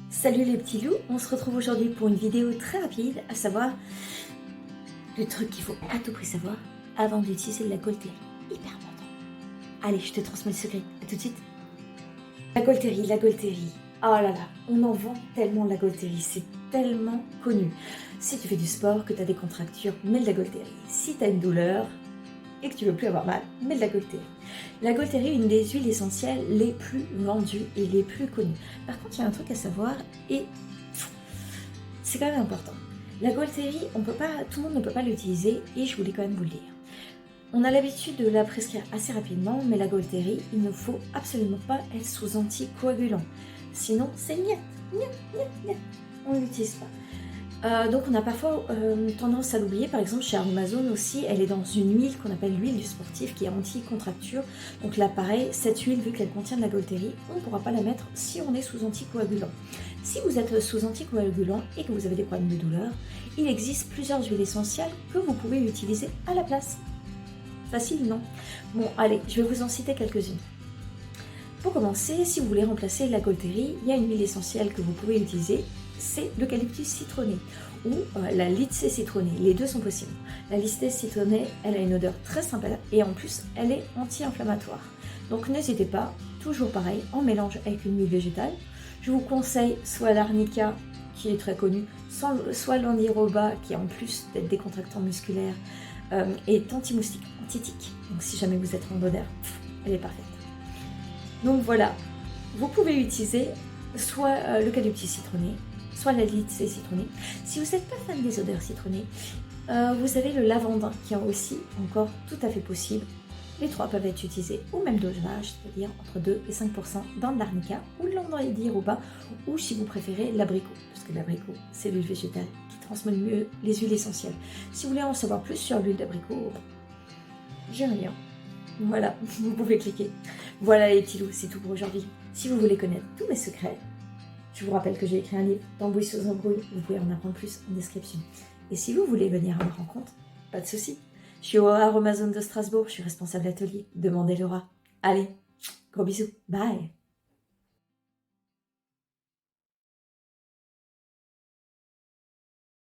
Salut les petits loups, on se retrouve aujourd'hui pour une vidéo très rapide, à savoir le truc qu'il faut à tout prix savoir avant d'utiliser de la Gaultérie. Hyper important. Allez, je te transmets le secret, à tout de suite. La Gaultérie. Oh là là, on en vend tellement de la Gaultérie, c'est tellement connu. Si tu fais du sport, que tu as des contractures, mets de la Gaultérie. Si tu as une douleur et que tu veux plus avoir mal, mets de la Gaultérie. La Gaultérie est une des huiles essentielles les plus vendues et les plus connues. Par contre, il y a un truc à savoir et c'est quand même important. La Gaultérie, tout le monde ne peut pas l'utiliser et je voulais quand même vous le dire. On a l'habitude de la prescrire assez rapidement, mais la Gaultérie, il ne faut absolument pas être sous anticoagulant. Sinon, c'est niet. On ne l'utilise pas. Donc on a parfois tendance à l'oublier, par exemple chez Amazon aussi, elle est dans une huile qu'on appelle l'huile du sportif qui est anti-contracture. Donc là pareil, cette huile, vu qu'elle contient de la Gaultérie, on ne pourra pas la mettre si on est sous anticoagulant. Si vous êtes sous anticoagulant et que vous avez des problèmes de douleur, il existe plusieurs huiles essentielles que vous pouvez utiliser à la place. Facile, non? Bon, allez, je vais vous en citer quelques-unes. Pour commencer, si vous voulez remplacer la Gaultérie, il y a une huile essentielle que vous pouvez utiliser, c'est l'eucalyptus citronné ou la lycée citronnée. Les deux sont possibles. La lycée citronnée, elle a une odeur très sympa et en plus, elle est anti-inflammatoire. Donc n'hésitez pas, toujours pareil, en mélange avec une huile végétale. Je vous conseille soit l'arnica, qui est très connue, soit l'andiroba, qui en plus d'être décontractant musculaire, est anti-moustique, anti-tique. Donc si jamais vous êtes randonneur, elle est parfaite. Donc voilà, vous pouvez utiliser soit l'eucalyptus citronné, soit la lycée citronnée. Si vous n'êtes pas fan des odeurs citronnées, vous avez le lavandin qui est aussi encore tout à fait possible. Les trois peuvent être utilisés au même dosage, c'est-à-dire entre 2 et 5% dans de l'arnica ou de l'andiroba, ou si vous préférez l'abricot, parce que l'abricot c'est l'huile végétale qui transmet le mieux les huiles essentielles. Si vous voulez en savoir plus sur l'huile d'abricot, j'ai un lien. Voilà, vous pouvez cliquer. Voilà les petits loups, c'est tout pour aujourd'hui. Si vous voulez connaître tous mes secrets, je vous rappelle que j'ai écrit un livre, D'embrouille sous embrouille, vous pouvez en apprendre plus en description. Et si vous voulez venir à ma rencontre, pas de souci. Je suis au Amazon de Strasbourg, je suis responsable d'atelier, demandez Laura. Allez, gros bisous, bye.